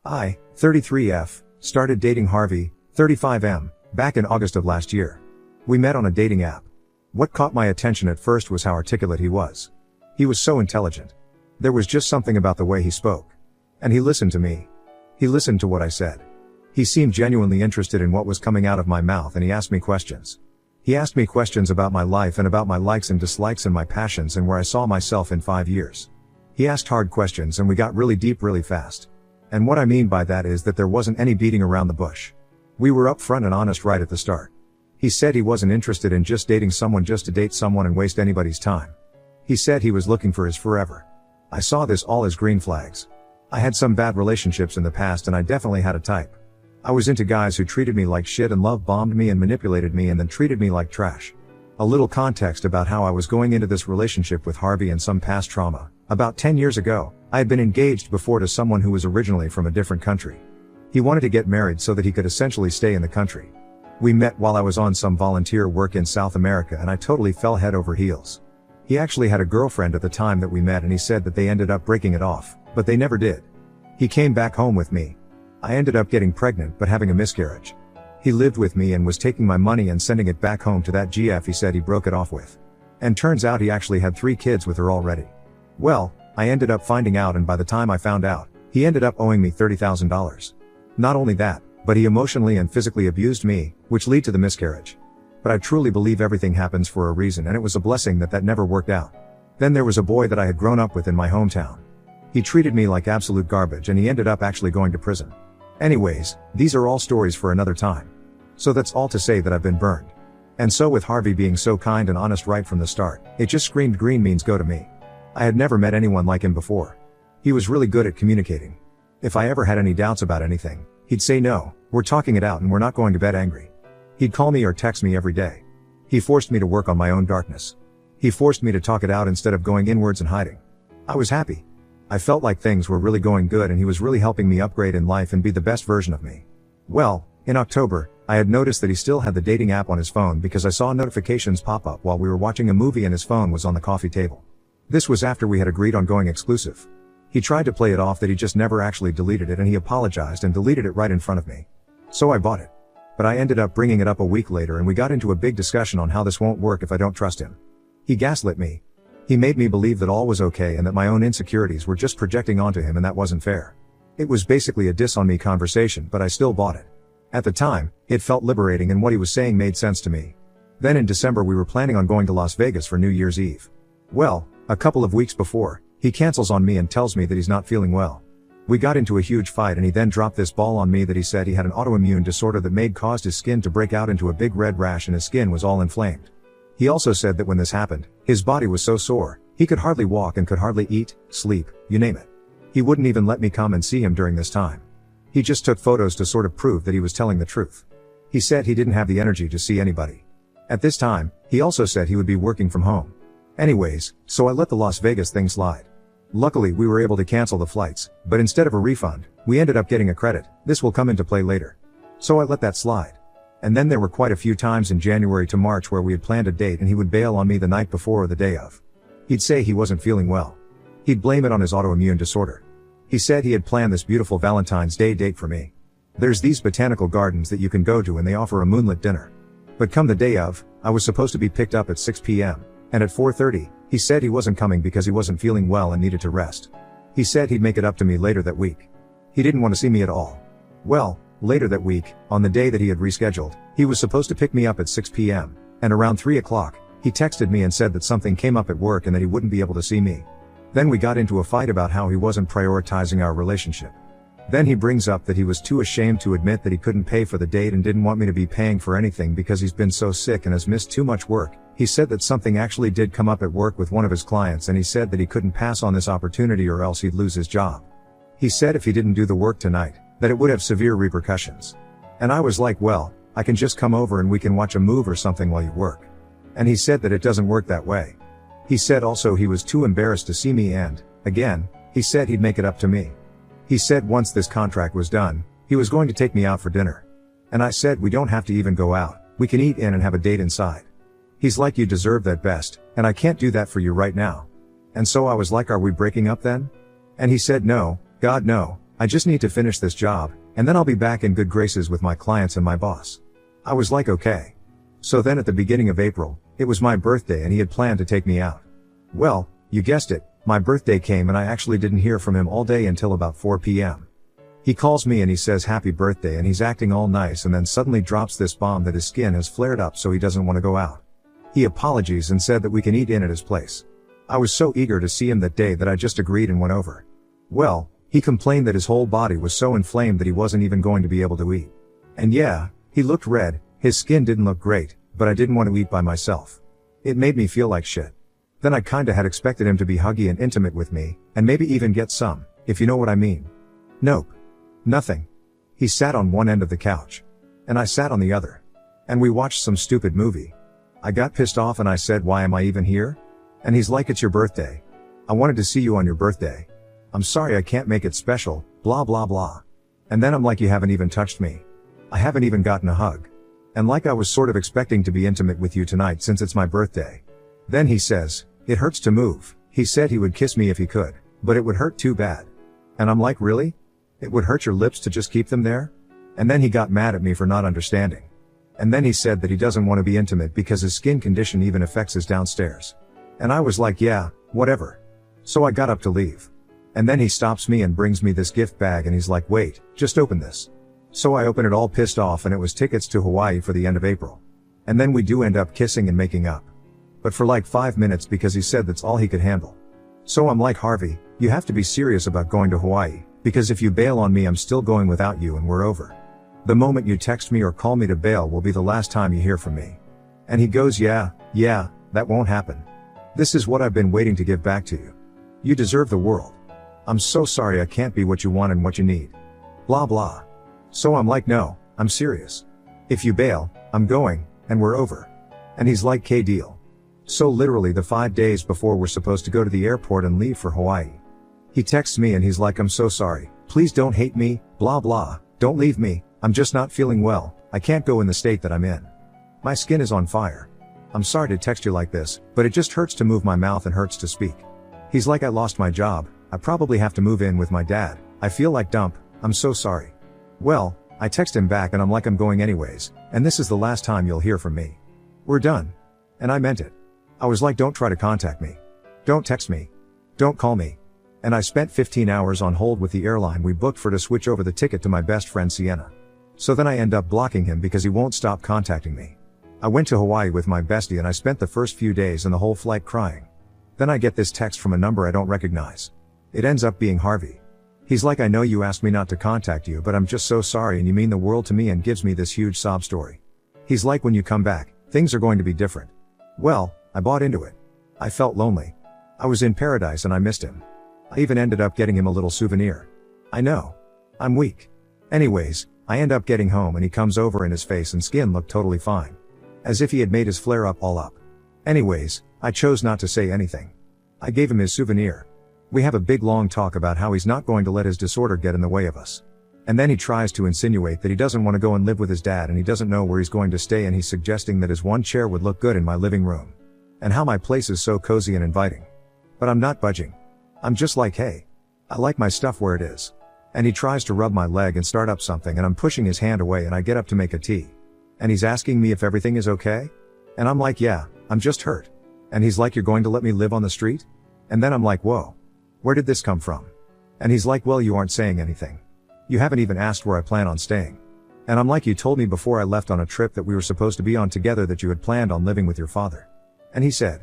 I, 33F, started dating Harvey, 35M, back in August of last year. We met on a dating app. What caught my attention at first was how articulate he was. He was so intelligent. There was just something about the way he spoke. And he listened to me. He listened to what I said. He seemed genuinely interested in what was coming out of my mouth, and he asked me questions. He asked me questions about my life and about my likes and dislikes and my passions and where I saw myself in 5 years. He asked hard questions and we got really deep really fast. And what I mean by that is that there wasn't any beating around the bush. We were upfront and honest right at the start. He said he wasn't interested in just dating someone just to date someone and waste anybody's time. He said he was looking for his forever. I saw this all as green flags. I had some bad relationships in the past and I definitely had a type. I was into guys who treated me like shit and love bombed me and manipulated me and then treated me like trash. A little context about how I was going into this relationship with Harvey and some past trauma. About 10 years ago, I had been engaged before to someone who was originally from a different country. He wanted to get married so that he could essentially stay in the country. We met while I was on some volunteer work in South America and I totally fell head over heels. He actually had a girlfriend at the time that we met and he said that they ended up breaking it off, but they never did. He came back home with me. I ended up getting pregnant but having a miscarriage. He lived with me and was taking my money and sending it back home to that GF he said he broke it off with. And turns out he actually had 3 kids with her already. Well, I ended up finding out, and by the time I found out, he ended up owing me $30,000. Not only that, but he emotionally and physically abused me, which led to the miscarriage. But I truly believe everything happens for a reason, and it was a blessing that never worked out. Then there was a boy that I had grown up with in my hometown. He treated me like absolute garbage and he ended up actually going to prison. Anyways, these are all stories for another time. So that's all to say that I've been burned. And so with Harvey being so kind and honest right from the start, it just screamed green means go to me. I had never met anyone like him before. He was really good at communicating. If I ever had any doubts about anything, he'd say no, we're talking it out and we're not going to bed angry. He'd call me or text me every day. He forced me to work on my own darkness. He forced me to talk it out instead of going inwards and hiding. I was happy. I felt like things were really going good and he was really helping me upgrade in life and be the best version of me. Well, in October, I had noticed that he still had the dating app on his phone because I saw notifications pop up while we were watching a movie and his phone was on the coffee table. This was after we had agreed on going exclusive. He tried to play it off that he just never actually deleted it and he apologized and deleted it right in front of me. So I bought it. But I ended up bringing it up a week later and we got into a big discussion on how this won't work if I don't trust him. He gaslit me. He made me believe that all was okay and that my own insecurities were just projecting onto him and that wasn't fair. It was basically a diss on me conversation, but I still bought it. At the time, it felt liberating and what he was saying made sense to me. Then in December we were planning on going to Las Vegas for New Year's Eve. Well, a couple of weeks before, he cancels on me and tells me that he's not feeling well. We got into a huge fight and he then dropped this ball on me that he said he had an autoimmune disorder that caused his skin to break out into a big red rash and his skin was all inflamed. He also said that when this happened, his body was so sore, he could hardly walk and could hardly eat, sleep, you name it. He wouldn't even let me come and see him during this time. He just took photos to sort of prove that he was telling the truth. He said he didn't have the energy to see anybody. At this time, he also said he would be working from home. Anyways, so I let the Las Vegas thing slide. Luckily we were able to cancel the flights, but instead of a refund, we ended up getting a credit. This will come into play later. So I let that slide. And then there were quite a few times in January to March where we had planned a date and he would bail on me the night before or the day of. He'd say he wasn't feeling well. He'd blame it on his autoimmune disorder. He said he had planned this beautiful Valentine's Day date for me. There's these botanical gardens that you can go to and they offer a moonlit dinner. But come the day of, I was supposed to be picked up at 6 p.m. and at 4:30, he said he wasn't coming because he wasn't feeling well and needed to rest. He said he'd make it up to me later that week. He didn't want to see me at all. Well, later that week, on the day that he had rescheduled, he was supposed to pick me up at 6 p.m. and around 3 o'clock, he texted me and said that something came up at work and that he wouldn't be able to see me. Then we got into a fight about how he wasn't prioritizing our relationship. Then he brings up that he was too ashamed to admit that he couldn't pay for the date and didn't want me to be paying for anything because he's been so sick and has missed too much work. He said that something actually did come up at work with one of his clients and he said that he couldn't pass on this opportunity or else he'd lose his job. He said if he didn't do the work tonight, that it would have severe repercussions. And I was like, well, I can just come over and we can watch a movie or something while you work. And he said that it doesn't work that way. He said also he was too embarrassed to see me and, again, he said he'd make it up to me. He said once this contract was done, he was going to take me out for dinner. And I said we don't have to even go out, we can eat in and have a date inside. He's like you deserve that best, and I can't do that for you right now. And so I was like are we breaking up then? And he said no, God no, I just need to finish this job, and then I'll be back in good graces with my clients and my boss. I was like okay. So then at the beginning of April, it was my birthday and he had planned to take me out. Well, you guessed it, my birthday came and I actually didn't hear from him all day until about 4 p.m. He calls me and he says happy birthday and he's acting all nice and then suddenly drops this bomb that his skin has flared up so he doesn't want to go out. He apologized and said that we can eat in at his place. I was so eager to see him that day that I just agreed and went over. Well, he complained that his whole body was so inflamed that he wasn't even going to be able to eat. And yeah, he looked red, his skin didn't look great, but I didn't want to eat by myself. It made me feel like shit. Then I kinda had expected him to be huggy and intimate with me, and maybe even get some, if you know what I mean. Nope. Nothing. He sat on one end of the couch. And I sat on the other. And we watched some stupid movie. I got pissed off and I said, why am I even here? And he's like, it's your birthday. I wanted to see you on your birthday. I'm sorry I can't make it special, blah blah blah. And then I'm like, you haven't even touched me. I haven't even gotten a hug. And like I was sort of expecting to be intimate with you tonight since it's my birthday. Then he says, it hurts to move. He said he would kiss me if he could, but it would hurt too bad. And I'm like, really? It would hurt your lips to just keep them there? And then he got mad at me for not understanding. And then he said that he doesn't want to be intimate because his skin condition even affects his downstairs. And I was like, yeah, whatever. So I got up to leave. And then he stops me and brings me this gift bag and he's like, wait, just open this. So I open it all pissed off and it was tickets to Hawaii for the end of April. And then we do end up kissing and making up. But for like 5 minutes because he said that's all he could handle. So I'm like, Harvey, you have to be serious about going to Hawaii, because if you bail on me I'm still going without you and we're over. The moment you text me or call me to bail will be the last time you hear from me. And he goes, yeah, that won't happen. This is what I've been waiting to give back to you. You deserve the world. I'm so sorry I can't be what you want and what you need. Blah blah. So I'm like, no, I'm serious. If you bail, I'm going, and we're over. And he's like, okay, deal. So literally the 5 days before we're supposed to go to the airport and leave for Hawaii, he texts me and he's like, I'm so sorry, please don't hate me, blah blah, don't leave me, I'm just not feeling well, I can't go in the state that I'm in. My skin is on fire. I'm sorry to text you like this, but it just hurts to move my mouth and hurts to speak. He's like, I lost my job, I probably have to move in with my dad, I feel like dump, I'm so sorry. Well, I text him back and I'm like, I'm going anyways, and this is the last time you'll hear from me. We're done. And I meant it. I was like, don't try to contact me. Don't text me. Don't call me. And I spent 15 hours on hold with the airline we booked for to switch over the ticket to my best friend Sienna. So then I end up blocking him because he won't stop contacting me. I went to Hawaii with my bestie and I spent the first few days and the whole flight crying. Then I get this text from a number I don't recognize. It ends up being Harvey. He's like, I know you asked me not to contact you, but I'm just so sorry and you mean the world to me, and gives me this huge sob story. He's like, when you come back, things are going to be different. Well, I bought into it. I felt lonely. I was in paradise and I missed him. I even ended up getting him a little souvenir. I know. I'm weak. Anyways, I end up getting home and he comes over and his face and skin looked totally fine. As if he had made his flare up all up. Anyways, I chose not to say anything. I gave him his souvenir. We have a big long talk about how he's not going to let his disorder get in the way of us. And then he tries to insinuate that he doesn't want to go and live with his dad and he doesn't know where he's going to stay, and he's suggesting that his one chair would look good in my living room. And how my place is so cozy and inviting. But I'm not budging. I'm just like, hey, I like my stuff where it is. And he tries to rub my leg and start up something and I'm pushing his hand away and I get up to make a tea. And he's asking me if everything is okay? And I'm like, yeah, I'm just hurt. And he's like, you're going to let me live on the street? And then I'm like, whoa. Where did this come from? And he's like, well, you aren't saying anything. You haven't even asked where I plan on staying. And I'm like, you told me before I left on a trip that we were supposed to be on together that you had planned on living with your father. And he said,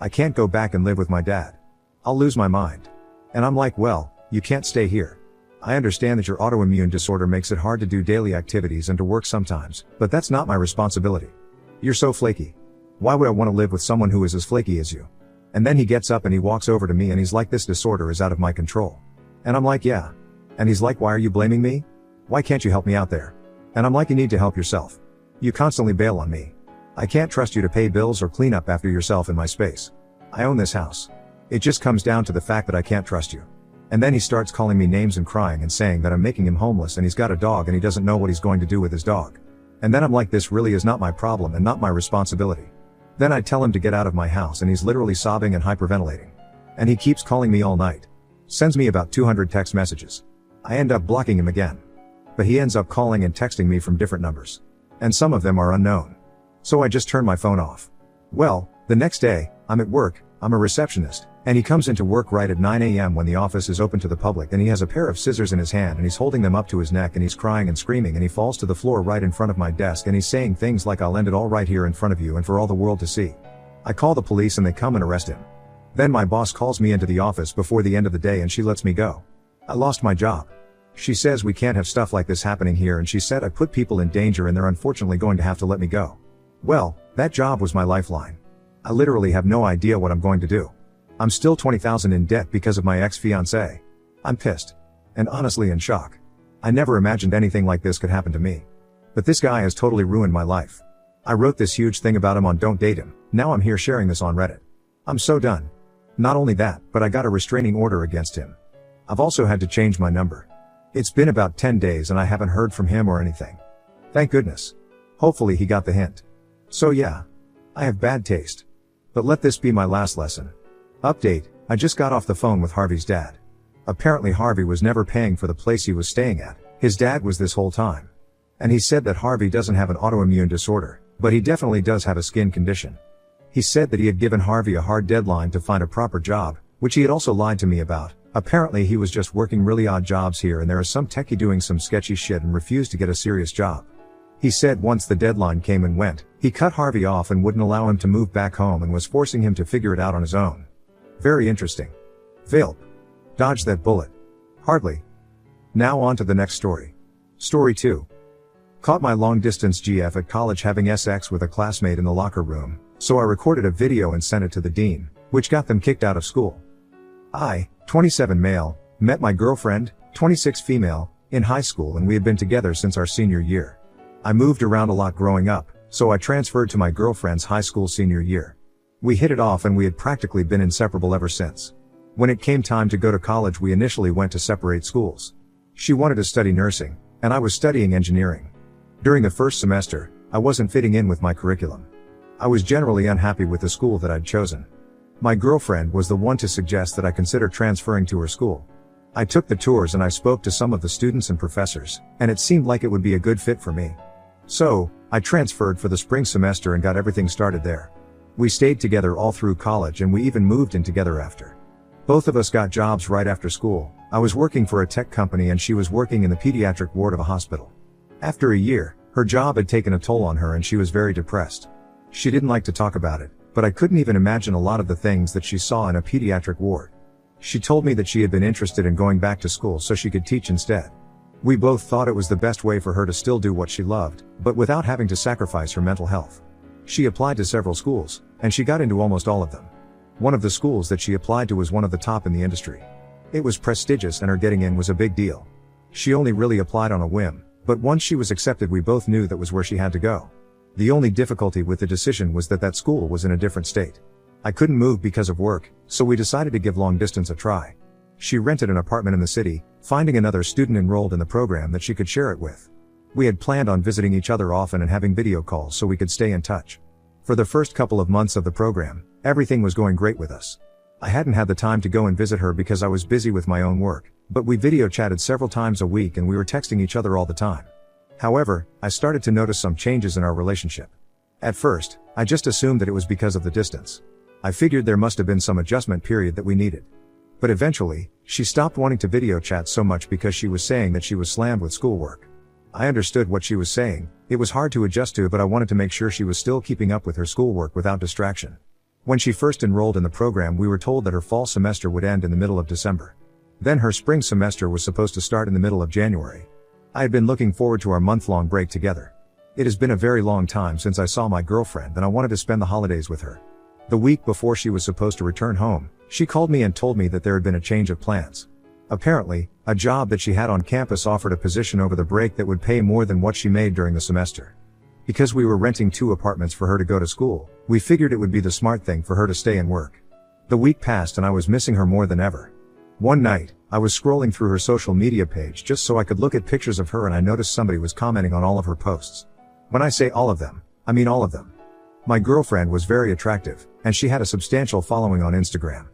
I can't go back and live with my dad. I'll lose my mind. And I'm like, well, you can't stay here. I understand that your autoimmune disorder makes it hard to do daily activities and to work sometimes, but that's not my responsibility. You're so flaky. Why would I want to live with someone who is as flaky as you? And then he gets up and he walks over to me and he's like, this disorder is out of my control. And I'm like, yeah. And he's like, why are you blaming me? Why can't you help me out there? And I'm like, you need to help yourself. You constantly bail on me. I can't trust you to pay bills or clean up after yourself in my space. I own this house. It just comes down to the fact that I can't trust you. And then he starts calling me names and crying and saying that I'm making him homeless and he's got a dog and he doesn't know what he's going to do with his dog. And then I'm like, this really is not my problem and not my responsibility. Then I tell him to get out of my house and he's literally sobbing and hyperventilating. And he keeps calling me all night. Sends me about 200 text messages. I end up blocking him again. But he ends up calling and texting me from different numbers. And some of them are unknown. So I just turn my phone off. Well, the next day, I'm at work, I'm a receptionist, and he comes into work right at 9 a.m. when the office is open to the public, and he has a pair of scissors in his hand and he's holding them up to his neck and he's crying and screaming and he falls to the floor right in front of my desk and he's saying things like, "I'll end it all right here in front of you and for all the world to see." I call the police and they come and arrest him. Then my boss calls me into the office before the end of the day and she lets me go. I lost my job. She says we can't have stuff like this happening here, and she said I put people in danger and they're unfortunately going to have to let me go. Well, that job was my lifeline. I literally have no idea what I'm going to do. I'm still $20,000 in debt because of my ex-fiancée. I'm pissed. And honestly in shock. I never imagined anything like this could happen to me. But this guy has totally ruined my life. I wrote this huge thing about him on Don't Date Him. Now I'm here sharing this on Reddit. I'm so done. Not only that, but I got a restraining order against him. I've also had to change my number. It's been about 10 days and I haven't heard from him or anything. Thank goodness. Hopefully he got the hint. So yeah. I have bad taste. But let this be my last lesson. Update, I just got off the phone with Harvey's dad. Apparently Harvey was never paying for the place he was staying at. His dad was this whole time. And he said that Harvey doesn't have an autoimmune disorder, but he definitely does have a skin condition. He said that he had given Harvey a hard deadline to find a proper job, which he had also lied to me about. Apparently he was just working really odd jobs here and there is some techie doing some sketchy shit and refused to get a serious job. He said once the deadline came and went, he cut Harvey off and wouldn't allow him to move back home and was forcing him to figure it out on his own. Very interesting. Velp. Dodge that bullet. Hardly. Now on to the next story. Story 2. Caught my long distance GF at college having sex with a classmate in the locker room, so I recorded a video and sent it to the dean, which got them kicked out of school. I, 27 male, met my girlfriend, 26 female, in high school and we had been together since our senior year. I moved around a lot growing up, so I transferred to my girlfriend's high school senior year. We hit it off and we had practically been inseparable ever since. When it came time to go to college we initially went to separate schools. She wanted to study nursing, and I was studying engineering. During the first semester, I wasn't fitting in with my curriculum. I was generally unhappy with the school that I'd chosen. My girlfriend was the one to suggest that I consider transferring to her school. I took the tours and I spoke to some of the students and professors, and it seemed like it would be a good fit for me. So, I transferred for the spring semester and got everything started there. We stayed together all through college and we even moved in together after. Both of us got jobs right after school. I was working for a tech company and she was working in the pediatric ward of a hospital. After a year, her job had taken a toll on her and she was very depressed. She didn't like to talk about it, but I couldn't even imagine a lot of the things that she saw in a pediatric ward. She told me that she had been interested in going back to school so she could teach instead. We both thought it was the best way for her to still do what she loved, but without having to sacrifice her mental health. She applied to several schools, and she got into almost all of them. One of the schools that she applied to was one of the top in the industry. It was prestigious and her getting in was a big deal. She only really applied on a whim, but once she was accepted we both knew that was where she had to go. The only difficulty with the decision was that that school was in a different state. I couldn't move because of work, so we decided to give long distance a try. She rented an apartment in the city, finding another student enrolled in the program that she could share it with. We had planned on visiting each other often and having video calls so we could stay in touch. For the first couple of months of the program, everything was going great with us. I hadn't had the time to go and visit her because I was busy with my own work, but we video chatted several times a week and we were texting each other all the time. However, I started to notice some changes in our relationship. At first, I just assumed that it was because of the distance. I figured there must have been some adjustment period that we needed. But eventually, she stopped wanting to video chat so much because she was saying that she was slammed with schoolwork. I understood what she was saying. It was hard to adjust to, but I wanted to make sure she was still keeping up with her schoolwork without distraction. When she first enrolled in the program we were told that her fall semester would end in the middle of December. Then her spring semester was supposed to start in the middle of January. I had been looking forward to our month-long break together. It has been a very long time since I saw my girlfriend and I wanted to spend the holidays with her. The week before she was supposed to return home, she called me and told me that there had been a change of plans. Apparently, a job that she had on campus offered a position over the break that would pay more than what she made during the semester. Because we were renting 2 apartments for her to go to school, we figured it would be the smart thing for her to stay and work. The week passed and I was missing her more than ever. One night, I was scrolling through her social media page just so I could look at pictures of her and I noticed somebody was commenting on all of her posts. When I say all of them, I mean all of them. My girlfriend was very attractive, and she had a substantial following on Instagram.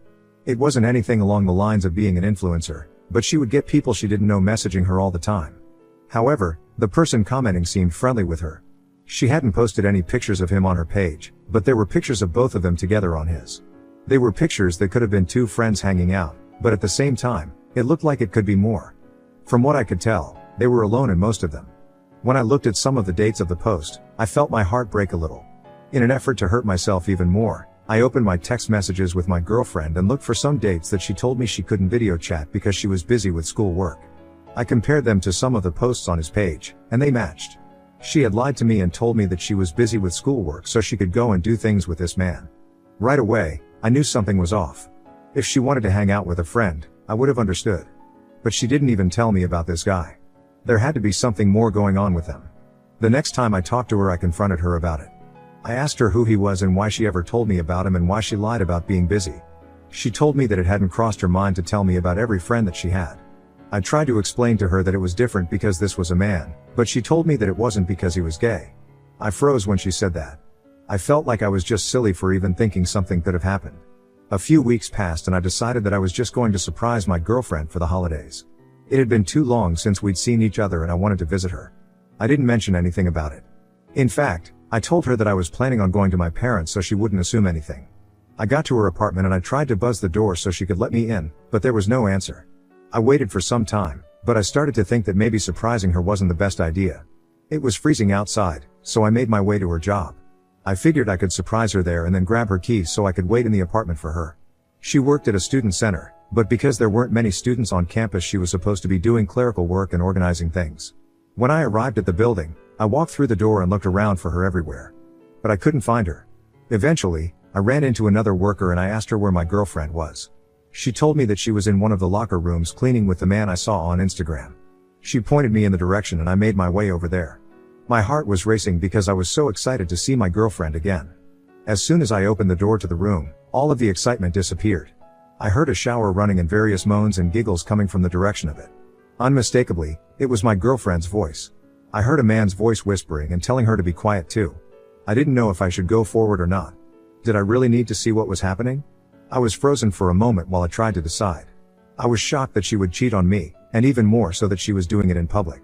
It wasn't anything along the lines of being an influencer, but she would get people she didn't know messaging her all the time. However, the person commenting seemed friendly with her. She hadn't posted any pictures of him on her page, but there were pictures of both of them together on his. They were pictures that could have been two friends hanging out, but at the same time, it looked like it could be more. From what I could tell, they were alone in most of them. When I looked at some of the dates of the post, I felt my heart break a little. In an effort to hurt myself even more, I opened my text messages with my girlfriend and looked for some dates that she told me she couldn't video chat because she was busy with school work. I compared them to some of the posts on his page, and they matched. She had lied to me and told me that she was busy with schoolwork so she could go and do things with this man. Right away, I knew something was off. If she wanted to hang out with a friend, I would have understood. But she didn't even tell me about this guy. There had to be something more going on with them. The next time I talked to her, I confronted her about it. I asked her who he was and why she ever told me about him and why she lied about being busy. She told me that it hadn't crossed her mind to tell me about every friend that she had. I tried to explain to her that it was different because this was a man, but she told me that it wasn't because he was gay. I froze when she said that. I felt like I was just silly for even thinking something could have happened. A few weeks passed and I decided that I was just going to surprise my girlfriend for the holidays. It had been too long since we'd seen each other and I wanted to visit her. I didn't mention anything about it. In fact, I told her that I was planning on going to my parents so she wouldn't assume anything. I got to her apartment and I tried to buzz the door so she could let me in, but there was no answer. I waited for some time, but I started to think that maybe surprising her wasn't the best idea. It was freezing outside, so I made my way to her job. I figured I could surprise her there and then grab her keys so I could wait in the apartment for her. She worked at a student center, but because there weren't many students on campus, she was supposed to be doing clerical work and organizing things. When I arrived at the building, I walked through the door and looked around for her everywhere. But I couldn't find her. Eventually, I ran into another worker and I asked her where my girlfriend was. She told me that she was in one of the locker rooms cleaning with the man I saw on Instagram. She pointed me in the direction and I made my way over there. My heart was racing because I was so excited to see my girlfriend again. As soon as I opened the door to the room, all of the excitement disappeared. I heard a shower running and various moans and giggles coming from the direction of it. Unmistakably, it was my girlfriend's voice. I heard a man's voice whispering and telling her to be quiet too. I didn't know if I should go forward or not. Did I really need to see what was happening? I was frozen for a moment while I tried to decide. I was shocked that she would cheat on me, and even more so that she was doing it in public.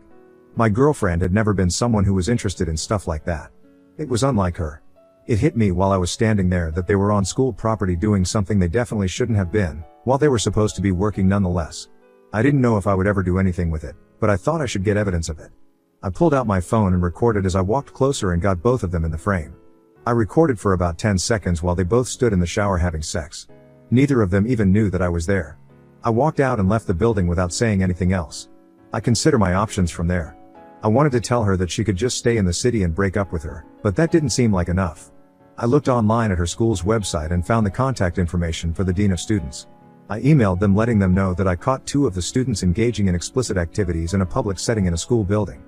My girlfriend had never been someone who was interested in stuff like that. It was unlike her. It hit me while I was standing there that they were on school property doing something they definitely shouldn't have been, while they were supposed to be working nonetheless. I didn't know if I would ever do anything with it, but I thought I should get evidence of it. I pulled out my phone and recorded as I walked closer and got both of them in the frame. I recorded for about 10 seconds while they both stood in the shower having sex. Neither of them even knew that I was there. I walked out and left the building without saying anything else. I considered my options from there. I wanted to tell her that she could just stay in the city and break up with her, but that didn't seem like enough. I looked online at her school's website and found the contact information for the dean of students. I emailed them letting them know that I caught 2 of the students engaging in explicit activities in a public setting in a school building.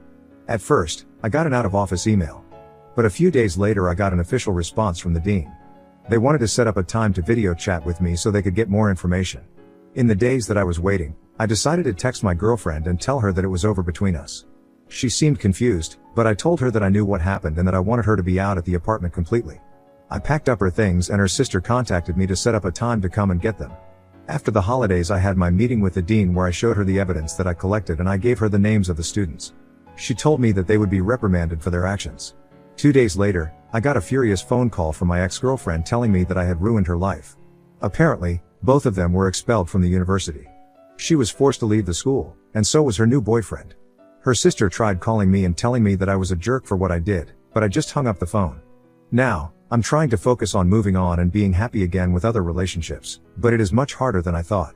At first, I got an out-of-office email. But a few days later I got an official response from the dean. They wanted to set up a time to video chat with me so they could get more information. In the days that I was waiting, I decided to text my girlfriend and tell her that it was over between us. She seemed confused, but I told her that I knew what happened and that I wanted her to be out at the apartment completely. I packed up her things and her sister contacted me to set up a time to come and get them. After the holidays I had my meeting with the dean where I showed her the evidence that I collected and I gave her the names of the students. She told me that they would be reprimanded for their actions. 2 days later, I got a furious phone call from my ex-girlfriend telling me that I had ruined her life. Apparently, both of them were expelled from the university. She was forced to leave the school, and so was her new boyfriend. Her sister tried calling me and telling me that I was a jerk for what I did, but I just hung up the phone. Now, I'm trying to focus on moving on and being happy again with other relationships, but it is much harder than I thought.